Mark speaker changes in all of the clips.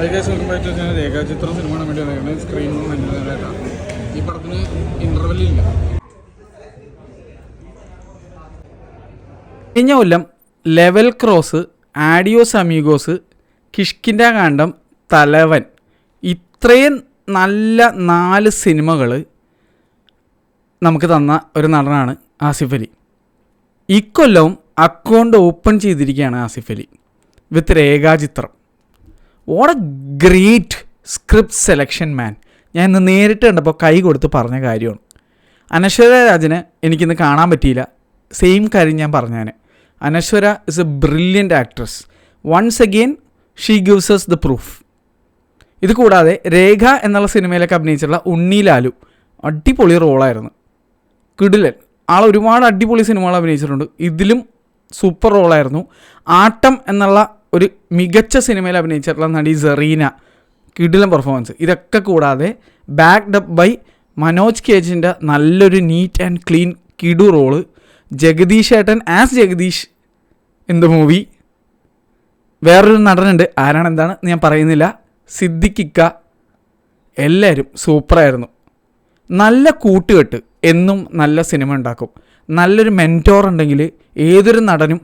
Speaker 1: രേഖാചിത്രം സിനിമ കാണാൻ വേണ്ടി വന്നിരിക്കുന്നത് സ്ക്രീനിൽ നേരമായിട്ടാണ്. ഈ പടത്തിന് ഇൻ്റർവെല്ലില്ല.
Speaker 2: കഴിഞ്ഞ കൊല്ലം level cross, adios amigos, Kishkindha Kandam, Thalavan, ഇത്രയും നല്ല 4 സിനിമകൾ നമുക്ക് തന്ന ഒരു നടനാണ് ആസിഫ് അലി. ഇക്കൊല്ലവും അക്കൗണ്ട് ഓപ്പൺ ചെയ്തിരിക്കുകയാണ് Asif Ali with Rekhachithram. What a great script selection man. ഞാൻ ഇന്ന് നേരിട്ട് കണ്ടപ്പോൾ കൈ കൊടുത്ത് പറഞ്ഞ കാര്യമാണ്. അനശ്വര രാജന് എനിക്കിന്ന് കാണാൻ പറ്റിയില്ല. സെയിം കാര്യം ഞാൻ പറഞ്ഞാൽ. Anaswara is a brilliant actress. Once again she gives us the proof. ഇത് കൂടാതെ രേഖ എന്നുള്ള സിനിമയിലൊക്കെ അഭിനയിച്ചിട്ടുള്ള ഉണ്ണി ലാലു അടിപൊളി റോളായിരുന്നു. കിടിലൻ ആൾ. ഒരുപാട് അടിപൊളി സിനിമകൾ അഭിനയിച്ചിട്ടുണ്ട്. ഇതിലും സൂപ്പർ റോളായിരുന്നു. ആട്ടം എന്നുള്ള ഒരു മികച്ച സിനിമയിൽ അഭിനയിച്ചിട്ടുള്ള നടി സെറീന, കിടിലൻ പെർഫോമൻസ്. ഇതൊക്കെ കൂടാതെ ബാക്ക്ഡ് അപ്പ് ബൈ മനോജ് കേജിൻ്റെ നല്ലൊരു നീറ്റ് ആൻഡ് ക്ലീൻ കിടു റോള്. ജഗദീഷ് ഏട്ടൻ as Jagadish in the movie. വേറൊരു നടനുണ്ട്, ആരാണ് എന്താണ് ഞാൻ പറയുന്നില്ല, സിദ്ദിഖിക്ക. എല്ലാവരും സൂപ്പറായിരുന്നു. നല്ല കൂട്ടുകെട്ട് എന്നും നല്ല സിനിമ ഉണ്ടാക്കും. നല്ലൊരു മെൻറ്റോർ ഉണ്ടെങ്കിൽ ഏതൊരു നടനും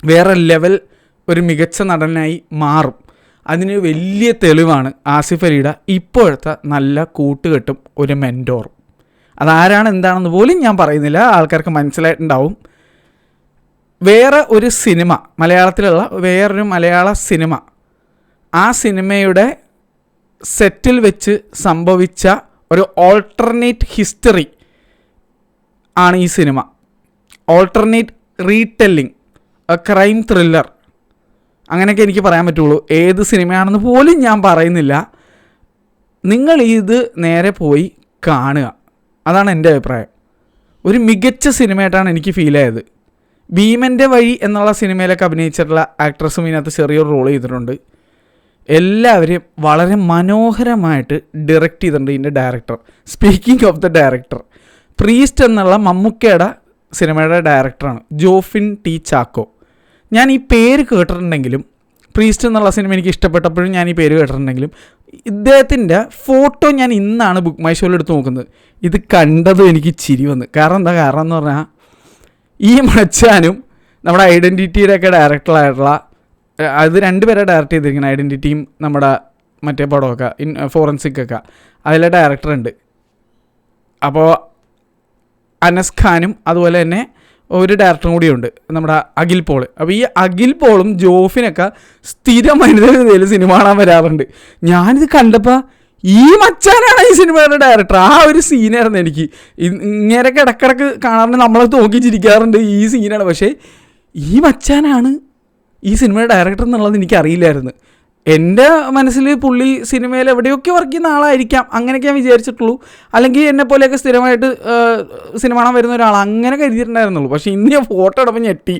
Speaker 2: വേറെ ലെവൽ ഒരു മികച്ച നടനായി മാറും. അതിന് വലിയ തെളിവാണ് ആസിഫ് അലിയുടെ ഇപ്പോഴത്തെ നല്ല കൂട്ടുകെട്ടും ഒരു മെൻറ്റോറും. അതാരാണ് എന്താണെന്ന് പോലും ഞാൻ പറയുന്നില്ല, ആൾക്കാർക്ക് മനസ്സിലായിട്ടുണ്ടാവും. വേറെ ഒരു സിനിമ, മലയാളത്തിലുള്ള വേറൊരു മലയാള സിനിമ, ആ സിനിമയുടെ സെറ്റിൽ വെച്ച് സംഭവിച്ച ഒരു ഓൾട്ടർനേറ്റ് ഹിസ്റ്ററി ആണ് ഈ സിനിമ. ഓൾട്ടർനേറ്റ് റീടെല്ലിംഗ്, ക്രൈം ത്രില്ലർ, അങ്ങനെയൊക്കെ എനിക്ക് പറയാൻ പറ്റുള്ളൂ. ഏത് സിനിമയാണെന്ന് പോലും ഞാൻ പറയുന്നില്ല. നിങ്ങൾ ഇത് നേരെ പോയി കാണുക. അതാണ് എൻ്റെ അഭിപ്രായം. ഒരു മികച്ച സിനിമയായിട്ടാണ് എനിക്ക് ഫീൽ ആയത്. ഭീമൻ്റെ വഴി എന്നുള്ള സിനിമയിലൊക്കെ അഭിനയിച്ചിട്ടുള്ള ആക്ട്രസും ഇതിനകത്ത് ചെറിയൊരു റോൾ ചെയ്തിട്ടുണ്ട്. എല്ലാവരെയും വളരെ മനോഹരമായിട്ട് ഡയറക്റ്റ് ചെയ്തിട്ടുണ്ട് ഇതിൻ്റെ director. Speaking of the director, priest എന്നുള്ള മമ്മൂക്കയുടെ സിനിമയുടെ ഡയറക്ടറാണ് ജോഫിൻ ടി ചാക്കോ. ഞാൻ ഈ പേര് കേട്ടിട്ടുണ്ടെങ്കിലും, പ്രീസ്റ്റ് എന്നുള്ള സിനിമ എനിക്ക് ഇഷ്ടപ്പെട്ടപ്പോഴും ഞാൻ ഈ പേര് കേട്ടിട്ടുണ്ടെങ്കിലും, ഇദ്ദേഹത്തിൻ്റെ ഫോട്ടോ ഞാൻ ഇന്നാണ് ബുക്ക് മൈ ഷോയിൽ എടുത്ത് നോക്കുന്നത്. ഇത് കണ്ടതും എനിക്ക് ചിരി വന്ന്. കാരണം എന്ന് പറഞ്ഞാൽ ഈ മച്ചാനും നമ്മുടെ ഐഡൻറ്റിറ്റിയുടെയൊക്കെ ഡയറക്ടറായിട്ടുള്ള, അത് 2 പേരെ ഡയറക്റ്റ് ചെയ്തിരിക്കുന്നത്. ഐഡൻറ്റിറ്റിയും നമ്മുടെ മറ്റേ പടമൊക്കെ ഫോറൻസിക്കൊക്കെ അതിലെ ഡയറക്ടറുണ്ട്. അപ്പോൾ അനസ് ഖാനും അതുപോലെ തന്നെ ഒരു ഡയറക്ടറും കൂടിയുണ്ട്, നമ്മുടെ അഖിൽ പോൾ. അപ്പോൾ ഈ അഖിൽ പോളും ജോഫിനൊക്കെ സ്ഥിരമായിട്ട് സിനിമ കാണാൻ വരാറുണ്ട്. ഞാനിത് കണ്ടപ്പോൾ ഈ മച്ചാനാണ് ഈ സിനിമയുടെ ഡയറക്ടർ. ആ ഒരു സീനായിരുന്നു എനിക്ക്. ഇങ്ങനെയൊക്കെ ഇടക്കിടക്ക് കാണാറുണ്ട്, നമ്മളെ നോക്കി ചിരിക്കാറുണ്ട്. ഈ സീനാണ്. പക്ഷേ ഈ മച്ചാനാണ് ഈ സിനിമയുടെ ഡയറക്ടർ എന്നുള്ളത് എനിക്കറിയില്ലായിരുന്നു. എൻ്റെ മനസ്സിൽ പുള്ളി സിനിമയിൽ എവിടെയൊക്കെ വർക്ക് ചെയ്യുന്ന ആളായിരിക്കാം, അങ്ങനെയൊക്കെ ഞാൻ വിചാരിച്ചിട്ടുള്ളൂ. അല്ലെങ്കിൽ എന്നെപ്പോലെയൊക്കെ സ്ഥിരമായിട്ട് സിനിമ കാണാൻ വരുന്ന ഒരാൾ, അങ്ങനെ കരുതിയിട്ടുണ്ടായിരുന്നുള്ളൂ. പക്ഷേ ഇന്ന് ഞാൻ ഫോട്ടോ എടുപ്പം ഞെട്ടി.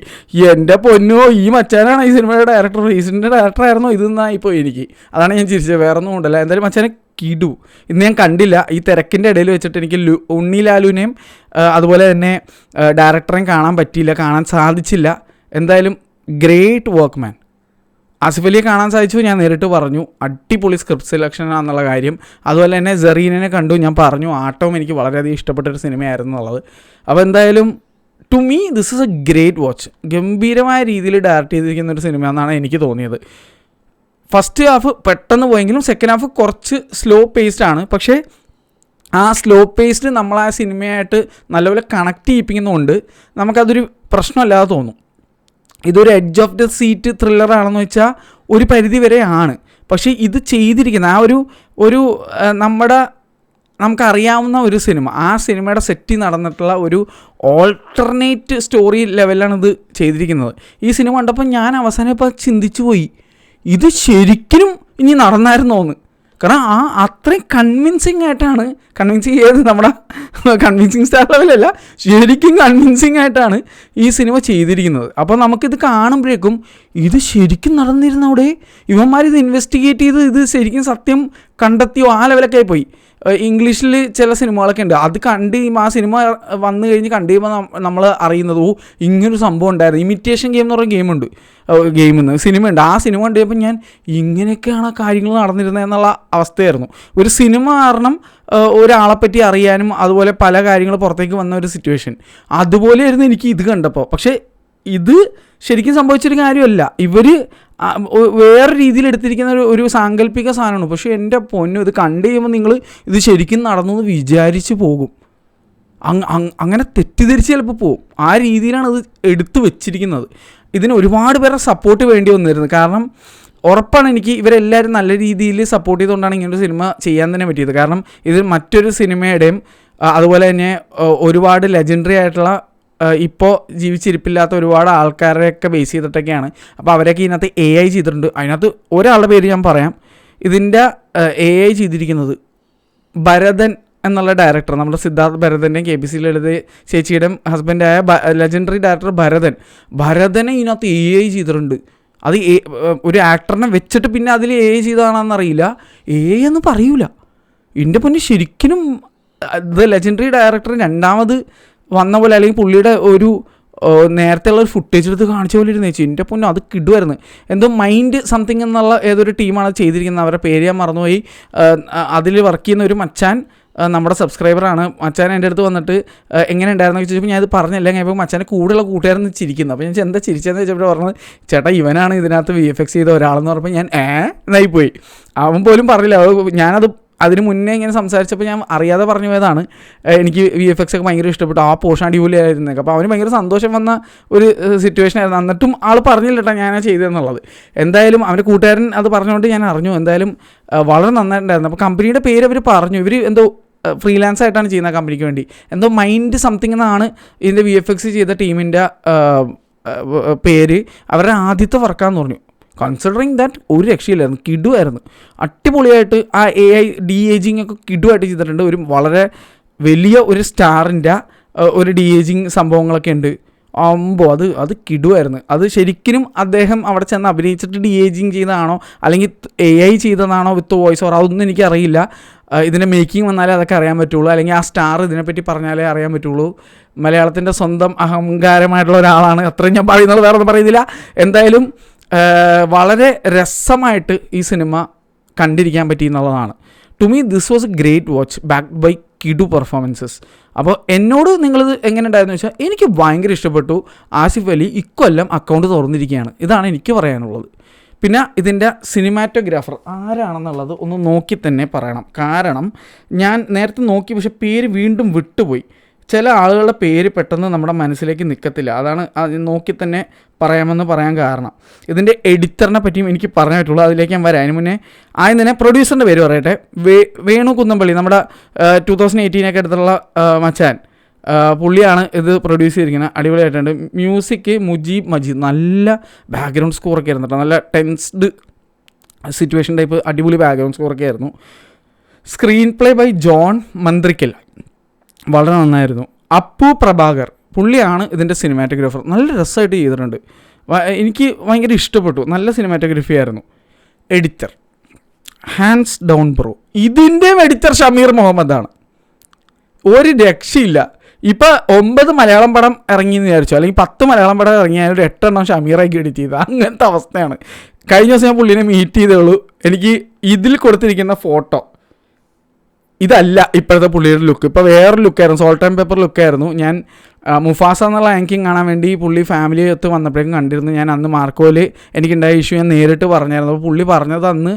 Speaker 2: എൻ്റെ പൊന്നോ, ഈ മച്ചാനാണ് ഈ സിനിമയുടെ ഡയറക്ടർ. ഈ സിനിമയുടെ ഡയറക്ടറായിരുന്നോ ഇതെന്നായിപ്പോൾ എനിക്ക്. അതാണ് ഞാൻ ചിരിച്ചത്, വേറെ ഒന്നും കൊണ്ടല്ല. എന്തായാലും മച്ചാനെ കിടു. ഇന്ന് ഞാൻ കണ്ടില്ല. ഈ തിരക്കിൻ്റെ ഇടയിൽ വെച്ചിട്ട് എനിക്ക് ഉണ്ണി ലാലുവിനെയും അതുപോലെ തന്നെ ഡയറക്ടറെയും കാണാൻ പറ്റിയില്ല, കാണാൻ സാധിച്ചില്ല. എന്തായാലും ഗ്രേറ്റ് വർക്ക് മാൻ. ആസിഫ് അലിയെ കാണാൻ സാധിച്ചു. ഞാൻ നേരിട്ട് പറഞ്ഞു അടിപൊളി സ്ക്രിപ്റ്റ് സെലക്ഷൻ ആണെന്നുള്ള കാര്യം. അതുപോലെ തന്നെ സെറീനെ കണ്ടു, ഞാൻ പറഞ്ഞു ആട്ടവും എനിക്ക് വളരെയധികം ഇഷ്ടപ്പെട്ടൊരു സിനിമയായിരുന്നു എന്നുള്ളത്. അപ്പോൾ എന്തായാലും to me this is a great watch. ഗംഭീരമായ രീതിയിൽ ഡയറക്റ്റ് ചെയ്തിരിക്കുന്ന ഒരു സിനിമ എന്നാണ് എനിക്ക് തോന്നിയത്. ഫസ്റ്റ് ഹാഫ് പെട്ടെന്ന് പോയെങ്കിലും സെക്കൻഡ് ഹാഫ് കുറച്ച് സ്ലോ പേസ്ഡ് ആണ്. പക്ഷേ ആ സ്ലോ പേസ്ഡ് നമ്മൾ ആ സിനിമയായിട്ട് നല്ലപോലെ കണക്ട് ചെയ്യിപ്പിക്കുന്നതുകൊണ്ട് നമുക്കതൊരു പ്രശ്നമല്ലാതെ തോന്നും. ഇതൊരു എഡ്ജ് ഓഫ് ദ സീറ്റ് ത്രില്ലറാണെന്ന് വെച്ചാൽ ഒരു പരിധി വരെ ആണ്. പക്ഷേ ഇത് ചെയ്തിരിക്കുന്ന ആ ഒരു നമുക്കറിയാവുന്ന ഒരു സിനിമ, ആ സിനിമയുടെ സെറ്റിൽ നടന്നിട്ടുള്ള ഒരു ഓൾട്ടർനേറ്റ് സ്റ്റോറി ലെവലിലാണ് ഇത് ചെയ്തിരിക്കുന്നത്. ഈ സിനിമ കണ്ടപ്പോൾ ഞാൻ അവസാനം ഇപ്പോൾ ചിന്തിച്ചു പോയി, ഇത് ശരിക്കും ഇനി നടന്നായിരുന്നോന്ന്. കാരണം അത്രയും കൺവിൻസിങ് ആയിട്ടാണ്, കൺവിൻസിങ് ചെയ്ത് നമ്മുടെ കൺവിൻസിങ് സ്റ്റാർ ലെവലല്ല, ശരിക്കും കൺവിൻസിങ് ആയിട്ടാണ് ഈ സിനിമ ചെയ്തിരിക്കുന്നത്. അപ്പോൾ നമുക്കിത് കാണുമ്പോഴേക്കും ഇത് ശരിക്കും നടന്നിരുന്നവിടെ, ഇവന്മാരിത് ഇൻവെസ്റ്റിഗേറ്റ് ചെയ്ത് ഇത് ശരിക്കും സത്യം കണ്ടെത്തിയോ ആ ലെവലൊക്കെ ആയിപ്പോയി. ഇംഗ്ലീഷിൽ ചില സിനിമകളൊക്കെ ഉണ്ട്, അത് കണ്ട് കഴിയുമ്പോൾ ആ സിനിമ വന്നു കഴിഞ്ഞ് കണ്ടു കഴിയുമ്പോൾ നമ്മൾ അറിയുന്നത് ഇങ്ങനൊരു സംഭവം ഉണ്ടായിരുന്നു. ഇമിറ്റേഷൻ ഗെയിം എന്ന് പറയുന്ന സിനിമയുണ്ട്. ആ സിനിമ കണ്ടു കഴിയുമ്പോൾ ഞാൻ ഇങ്ങനെയൊക്കെയാണ് കാര്യങ്ങൾ നടന്നിരുന്നത് എന്നുള്ള അവസ്ഥയായിരുന്നു. ഒരു സിനിമ കാരണം ഒരാളെപ്പറ്റി അറിയാനും അതുപോലെ പല കാര്യങ്ങൾ പുറത്തേക്ക് വന്ന ഒരു സിറ്റുവേഷൻ അതുപോലെയായിരുന്നു എനിക്ക് ഇത് കണ്ടപ്പോൾ. പക്ഷേ ഇത് ശരിക്കും സംഭവിച്ചൊരു കാര്യമല്ല, ഇവർ വേറെ രീതിയിൽ എടുത്തിരിക്കുന്ന ഒരു സാങ്കല്പിക സാധനമാണ്. പക്ഷേ എൻ്റെ പൊന്നു, ഇത് കണ്ടു കഴിയുമ്പോൾ നിങ്ങൾ ഇത് ശരിക്കും നടന്നു എന്ന് വിചാരിച്ച് പോകും. അങ്ങനെ തെറ്റിദ്ധരിച്ച് ചിലപ്പോൾ പോകും. ആ രീതിയിലാണ് ഇത് എടുത്തു വെച്ചിരിക്കുന്നത്. ഇതിന് ഒരുപാട് പേരെ സപ്പോർട്ട് വേണ്ടി വന്നിരുന്നു. കാരണം ഉറപ്പാണ് എനിക്ക് ഇവരെല്ലാവരും നല്ല രീതിയിൽ സപ്പോർട്ട് ചെയ്തുകൊണ്ടാണ് ഇങ്ങനൊരു സിനിമ ചെയ്യാൻ തന്നെ പറ്റിയത്. കാരണം ഇത് മറ്റൊരു സിനിമയുടെയും അതുപോലെ തന്നെ ഒരുപാട് ലെജൻഡറി ആയിട്ടുള്ള ഇപ്പോൾ ജീവിച്ചിരിപ്പില്ലാത്ത ഒരുപാട് ആൾക്കാരെയൊക്കെ ബേസ് ചെയ്തിട്ടൊക്കെയാണ്. അപ്പോൾ അവരൊക്കെ ഇതിനകത്ത് AI ചെയ്തിട്ടുണ്ട്. അതിനകത്ത് ഒരാളുടെ പേര് ഞാൻ പറയാം. ഇതിൻ്റെ AI ചെയ്തിരിക്കുന്നത് ഭരതൻ എന്നുള്ള ഡയറക്ടർ, നമ്മുടെ സിദ്ധാർത്ഥ് ഭരതൻ്റെയും KBC ലളിത ചേച്ചിയുടെയും ഹസ്ബൻഡായ ലെജൻഡറി ഡയറക്ടർ ഭരതനെ ഇതിനകത്ത് AI ചെയ്തിട്ടുണ്ട്. അത് ഒരു ആക്ടറിനെ വെച്ചിട്ട് പിന്നെ അതിൽ AI ചെയ്തതാണെന്നറിയില്ല, AI എന്ന് പറയൂല. ഇതിൻ്റെ പൊന്നെ ശരിക്കും ലെജൻഡറി ഡയറക്ടർ രണ്ടാമത് വന്ന പോലെ, അല്ലെങ്കിൽ പുള്ളിയുടെ ഒരു നേരത്തെ ഉള്ള ഒരു ഫുട്ടേജ് എടുത്ത് കാണിച്ച പോലെ ഇരുന്ന് വെച്ചു. എൻ്റെ പൊന്നെ അത് കിടുമായിരുന്നു. എന്തോ മൈൻഡ് സംതിങ് എന്നുള്ള ഏതൊരു ടീമാണ് ചെയ്തിരിക്കുന്നത്, അവരുടെ പേര് ഞാൻ മറന്നുപോയി. അതിൽ വർക്ക് ചെയ്യുന്ന ഒരു മച്ചാൻ നമ്മുടെ സബ്സ്ക്രൈബറാണ്. മച്ചാൻ എൻ്റെ അടുത്ത് വന്നിട്ട് എങ്ങനെ ഉണ്ടായിരുന്നു ചോദിച്ചപ്പോൾ ഞാൻ ഇത് പറഞ്ഞില്ല. ഞാൻ ഇപ്പോൾ മച്ചാനെ കൂടുതലുള്ള കൂട്ടുകാരെന്ന് ചിരിക്കുന്നു. അപ്പോൾ ഞാൻ എന്താ ചിരിച്ചതെന്ന് ചോദിച്ചപ്പോൾ പറഞ്ഞത്, ചേട്ടാ ഇവനാണ് ഇതിനകത്ത് VFX ചെയ്ത ഒരാളെന്ന് പറഞ്ഞപ്പോൾ ഞാൻ എന്നായിപ്പോയി. അവൻ പോലും പറഞ്ഞില്ല. ഞാനത് അതിന് മുന്നേ ഇങ്ങനെ സംസാരിച്ചപ്പോൾ ഞാൻ അറിയാതെ പറഞ്ഞു പോയതാണ്. എനിക്ക് VFX ഒക്കെ ഭയങ്കര ഇഷ്ടപ്പെട്ടു, ആ പോർഷൻ അടിപൊളിയായിരുന്നേക്ക്. അപ്പോൾ അവന് ഭയങ്കര സന്തോഷം വന്ന ഒരു സിറ്റുവേഷൻ ആയിരുന്നു. എന്നിട്ടും ആൾ പറഞ്ഞില്ല കേട്ടോ ഞാനാ ചെയ്തതെന്നുള്ളത്. എന്തായാലും അവൻ്റെ കൂട്ടുകാരൻ അത് പറഞ്ഞുകൊണ്ട് ഞാൻ അറിഞ്ഞു. എന്തായാലും വളരെ നന്നായിട്ടുണ്ടായിരുന്നു. അപ്പോൾ കമ്പനിയുടെ പേര് അവർ പറഞ്ഞു. ഇവർ എന്തോ ഫ്രീലാൻസ് ആയിട്ടാണ് ചെയ്യുന്നത് കമ്പനിക്ക് വേണ്ടി. എന്തോ മൈൻഡ് സംതിങ് എന്നാണ് ഇതിൻ്റെ VFX ചെയ്ത ടീമിൻ്റെ പേര്. അവരുടെ ആദ്യത്തെ വർക്കാന്ന് പറഞ്ഞു. കൺസിഡറിങ് ദാറ്റ് ഒരു രക്ഷയില്ലായിരുന്നു, കിടുവായിരുന്നു. അടിപൊളിയായിട്ട് ആ AI de-aging ഒക്കെ കിടുവായിട്ട് ചെയ്തിട്ടുണ്ട്. ഒരു വളരെ വലിയ ഒരു സ്റ്റാറിൻ്റെ ഒരു de-aging സംഭവങ്ങളൊക്കെ ഉണ്ട്. അത് കിടുവായിരുന്നു. അത് ശരിക്കും അദ്ദേഹം അവിടെ ചെന്ന് അഭിനയിച്ചിട്ട് de-aging ചെയ്തതാണോ അല്ലെങ്കിൽ AI ചെയ്തതാണോ വിത്ത് വോയിസ് ഓവർ, അതൊന്നും എനിക്കറിയില്ല. ഇതിൻ്റെ മേക്കിംഗ് വന്നാലേ അതൊക്കെ അറിയാൻ പറ്റുള്ളൂ, അല്ലെങ്കിൽ ആ സ്റ്റാർ ഇതിനെപ്പറ്റി പറഞ്ഞാലേ അറിയാൻ പറ്റുള്ളൂ. മലയാളത്തിൻ്റെ സ്വന്തം അഹങ്കാരമായിട്ടുള്ള ഒരാളാണ്, അത്രയും ഞാൻ പറയുന്നത്, വേറെ ഒന്നും പറയുന്നില്ല. എന്തായാലും വളരെ രസമായിട്ട് ഈ സിനിമ കണ്ടിരിക്കാൻ പറ്റി എന്നുള്ളതാണ്. To me this was a great watch backed by കിഡു പെർഫോമൻസസ്. അപ്പോൾ എന്നോട് നിങ്ങളിത് എങ്ങനെ ഉണ്ടായിരുന്നു വെച്ചാൽ എനിക്ക് ഭയങ്കര ഇഷ്ടപ്പെട്ടു. ആസിഫ് അലി ഇക്കൊല്ലം അക്കൗണ്ട് തുറന്നിരിക്കുകയാണ്, ഇതാണ് എനിക്ക് പറയാനുള്ളത്. പിന്നെ ഇതിൻ്റെ സിനിമാറ്റോഗ്രാഫർ ആരാണെന്നുള്ളത് ഒന്ന് നോക്കി തന്നെ പറയണം. കാരണം ഞാൻ നേരത്തെ നോക്കി, പക്ഷേ പേര് വീണ്ടും വിട്ടുപോയി. ചില ആളുകളുടെ പേര് പെട്ടെന്ന് നമ്മുടെ മനസ്സിലേക്ക് നിൽക്കത്തില്ല. അതാണ് നോക്കി തന്നെ പറയാമെന്ന് പറയാൻ കാരണം. ഇതിൻ്റെ എഡിറ്ററിനെ പറ്റിയും എനിക്ക് പറയാൻ പറ്റുള്ളൂ, അതിലേക്ക് ഞാൻ വരാം. അതിന് മുന്നേ ആദ്യം തന്നെ പ്രൊഡ്യൂസറിൻ്റെ പേര് പറയട്ടെ. വേണു കുന്നംപള്ളി, നമ്മുടെ 2018 എടുത്തുള്ള മച്ചാൻ, പുള്ളിയാണ് ഇത് പ്രൊഡ്യൂസ് ചെയ്തിരിക്കുന്നത്. അടിപൊളിയായിട്ടുണ്ട്. മ്യൂസിക് മുജീബ് മജീദ്, നല്ല ബാക്ക്ഗ്രൗണ്ട് സ്കോറൊക്കെ ആയിരുന്നു കേട്ടോ. നല്ല ടെൻസ്ഡ് സിറ്റുവേഷൻ ടൈപ്പ് അടിപൊളി ബാക്ക്ഗ്രൗണ്ട് സ്കോറൊക്കെ ആയിരുന്നു. Screen play by John Manthrikkal, വളരെ നന്നായിരുന്നു. അപ്പു പ്രഭാകർ പുള്ളിയാണ് ഇതിൻ്റെ സിനിമാറ്റോഗ്രാഫർ. നല്ല രസമായിട്ട് ചെയ്തിട്ടുണ്ട്, എനിക്ക് ഭയങ്കര ഇഷ്ടപ്പെട്ടു. നല്ല സിനിമാറ്റോഗ്രഫി ആയിരുന്നു. Editor hands down bro. ഇതിൻ്റെ എഡിറ്റർ ഷമീർ മുഹമ്മദാണ്. ഒരു രക്ഷയില്ല. ഇപ്പോൾ 9 മലയാളം പടം ഇറങ്ങിയെന്ന് വിചാരിച്ചു, അല്ലെങ്കിൽ 10 മലയാളം പടം ഇറങ്ങിയാൽ ഒരു 8 എണ്ണം ഷമീറാക്കി എഡിറ്റ് ചെയ്ത്, അങ്ങനത്തെ അവസ്ഥയാണ്. കഴിഞ്ഞ ദിവസം ഞാൻ പുള്ളിനെ മീറ്റ് ചെയ്തേ ഉള്ളൂ. എനിക്ക് ഇതിൽ കൊടുത്തിരിക്കുന്ന ഫോട്ടോ ഇതല്ല ഇപ്പോഴത്തെ പുള്ളിയുടെ ലുക്ക്. ഇപ്പോൾ വേറൊരു ലുക്കായിരുന്നു, സോൾട്ട് ആൻഡ് പെപ്പർ ലുക്കായിരുന്നു. ഞാൻ മുഫാസ എന്നുള്ള ആങ്കിങ് കാണാൻ വേണ്ടി പുള്ളി ഫാമിലിയൊത്ത് വന്നപ്പോഴേക്കും കണ്ടിരുന്നു. ഞാൻ അന്ന് മാർക്കോയിൽ എനിക്കുണ്ടായ ഇഷ്യൂ ഞാൻ നേരിട്ട് പറഞ്ഞായിരുന്നു. അപ്പോൾ പുള്ളി പറഞ്ഞത് അന്ന്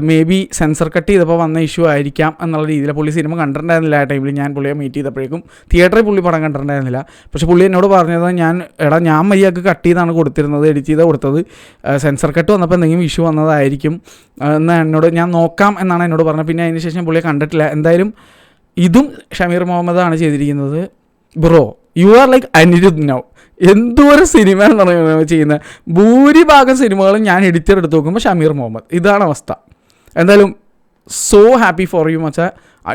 Speaker 2: മേ ബി സെൻസർ കട്ട് ചെയ്തപ്പോൾ വന്ന ഇഷ്യൂ ആയിരിക്കാം എന്നുള്ള രീതിയിൽ. പുള്ളി സിനിമ കണ്ടിട്ടുണ്ടായിരുന്നില്ല ആ ടൈമിൽ. ഞാൻ പുള്ളിയെ മീറ്റ് ചെയ്തപ്പോഴേക്കും തിയേറ്ററിൽ പുള്ളി പടം കണ്ടിട്ടുണ്ടായിരുന്നില്ല. പക്ഷേ പുള്ളി എന്നോട് പറഞ്ഞത് ഞാൻ മര്യാദക്ക് കട്ട് ചെയ്താണ് കൊടുത്തിരുന്നത്, എഡിറ്റ് ചെയ്താണ് കൊടുത്തത്. സെൻസർ കട്ട് വന്നപ്പോൾ എന്തെങ്കിലും ഇഷ്യൂ വന്നതായിരിക്കും എന്ന് ഞാൻ നോക്കാം എന്നാണ് എന്നോട് പറഞ്ഞത്. പിന്നെ അതിന് ശേഷം പുള്ളിയെ കണ്ടിട്ടില്ല. എന്തായാലും ഇതും ഷമീർ മുഹമ്മദാണ് ചെയ്തിരിക്കുന്നത്. Bro you are like Anirudh now. എന്തോരം സിനിമ എന്നാണ് ചെയ്യുന്നത്. ഭൂരിഭാഗം സിനിമകളും ഞാൻ എഡിറ്റർ എടുത്ത് നോക്കുമ്പോൾ ഷമീർ മുഹമ്മദ്, ഇതാണ് അവസ്ഥ. എന്തായാലും സോ ഹാപ്പി ഫോർ യു മച്ചാ.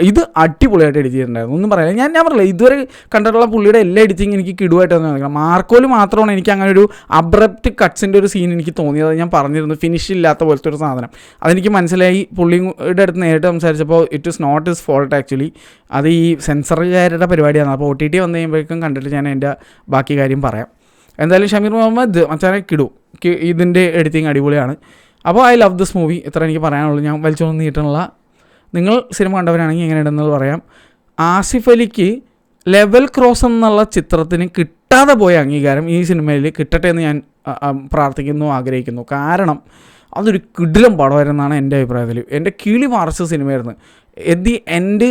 Speaker 2: ഇത് അടിപൊളിയായിട്ട് എഡിറ്റ് ചെയ്തിട്ടുണ്ടായിരുന്നു, ഒന്നും പറയാനില്ല. ഞാൻ പറഞ്ഞില്ല, ഇതുവരെ കണ്ടിട്ടുള്ള പുള്ളിയുടെ എല്ലാ എഡിറ്റിംഗ് എനിക്ക് കിടുവായിട്ട് തോന്നിക്കണം. മാർക്കോയിൽ മാത്രമാണ് എനിക്ക് അങ്ങനെ ഒരു അബ്രപ്റ്റ് കട്ട്സിൻ്റെ ഒരു സീൻ എനിക്ക് തോന്നിയത്. ഞാൻ പറഞ്ഞിരുന്നു, ഫിനിഷ് ഇല്ലാത്ത പോലത്തെ ഒരു സാധനം. അതെനിക്ക് മനസ്സിലായി പുള്ളിയുടെ അടുത്ത് നേരിട്ട് സംസാരിച്ചപ്പോൾ. It is not his fault actually. അത് ഈ സെൻസറുകാരുടെ പരിപാടിയാണ്. അപ്പോൾ OTT വന്നു കഴിയുമ്പോഴേക്കും കണ്ടിട്ട് ഞാൻ എൻ്റെ ബാക്കി കാര്യം പറയാം. എന്തായാലും ഷമീർ മുഹമ്മദ് മച്ചാനെ കിടു, ഇതിൻ്റെ എഡിറ്റിംഗ് അടിപൊളിയാണ്. അപ്പോൾ ഐ ലവ് ദിസ് മൂവി. ഇത്ര എനിക്ക് പറയാനുള്ളൂ. ഞാൻ വലിച്ചൊന്നും നീട്ടുള്ള, നിങ്ങൾ സിനിമ കണ്ടവരാണെങ്കിൽ എങ്ങനെയുണ്ടെന്ന് പറയാം. ആസിഫ് അലിക്ക് ലെവൽ ക്രോസ് എന്നുള്ള ചിത്രത്തിന് കിട്ടാതെ പോയ അംഗീകാരം ഈ സിനിമയിൽ കിട്ടട്ടെ എന്ന് ഞാൻ പ്രാർത്ഥിക്കുന്നു, ആഗ്രഹിക്കുന്നു. കാരണം അതൊരു കിടിലം പടമായിരുന്നാണ് എൻ്റെ അഭിപ്രായത്തിൽ. എൻ്റെ കിളി മറച്ച സിനിമയായിരുന്നു. എൻ്റെ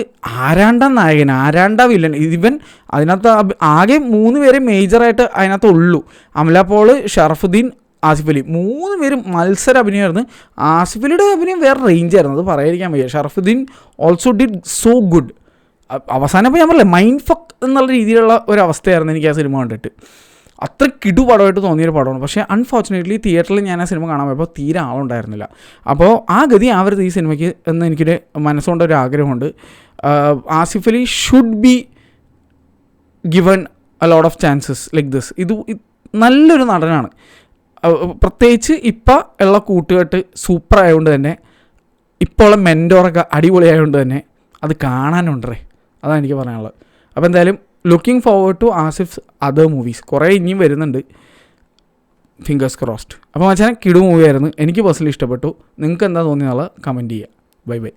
Speaker 2: ആരാണ്ട നായകൻ, ആരാണ്ട വില്ലൻ, ഇവൻ അതിനകത്ത് ആകെ 3 പേരെ മേജറായിട്ട് അതിനകത്ത് ഉള്ളൂ. അമല പോൾ, ഷറഫുദ്ദീൻ, ആസിഫ് അലി, 3 പേരും മത്സര അഭിനയമായിരുന്നു. ആസിഫ് അലിയുടെ അഭിനയം വേറെ റേഞ്ചായിരുന്നു, അത് പറയാതിരിക്കാൻ വയ്യ. Sharafudheen also did so good. അവസാനം ഇപ്പോൾ ഞാൻ പറഞ്ഞില്ലേ, മൈൻഡ് ഫക്ക് എന്നുള്ള രീതിയിലുള്ള ഒരു അവസ്ഥയായിരുന്നു എനിക്ക് ആ സിനിമ കണ്ടിട്ട്. അത്ര കിടു പടമായിട്ട് തോന്നിയൊരു പടമാണ്. പക്ഷേ അൺഫോർച്ചുനേറ്റ്ലി തിയേറ്ററിൽ ഞാൻ ആ സിനിമ കാണാൻ പോയപ്പോൾ തീരെ ആളുണ്ടായിരുന്നില്ല. അപ്പോൾ ആ ഗതി ആവരുത് ഈ സിനിമയ്ക്ക് എന്ന് എനിക്കൊരു മനസ്സുകൊണ്ടൊരു ആഗ്രഹമുണ്ട്. Asif Ali should be given a lot of chances like this. ഇത് നല്ലൊരു നടനാണ്. പ്രത്യേകിച്ച് ഇപ്പം ഉള്ള കൂട്ടുകെട്ട് സൂപ്പർ ആയതുകൊണ്ട് തന്നെ, ഇപ്പോൾ ഉള്ള മെൻറ്റോറൊക്കെ അടിപൊളിയായതുകൊണ്ട് തന്നെ അത് കാണാനുണ്ടേ. അതാണ് എനിക്ക് പറയാനുള്ളത്. അപ്പോൾ എന്തായാലും looking forward to Asif's other movies. കുറേ ഇനിയും വരുന്നുണ്ട്, ഫിംഗേഴ്സ് ക്രോസ്ഡ്. അപ്പോൾ മച്ചാൻ കിടു മൂവിയായിരുന്നു, എനിക്ക് പേഴ്സണലി ഇഷ്ടപ്പെട്ടു. നിങ്ങൾക്ക് എന്താ തോന്നിയെന്നുള്ളത് കമൻറ്റ് ചെയ്യുക. Bye bye.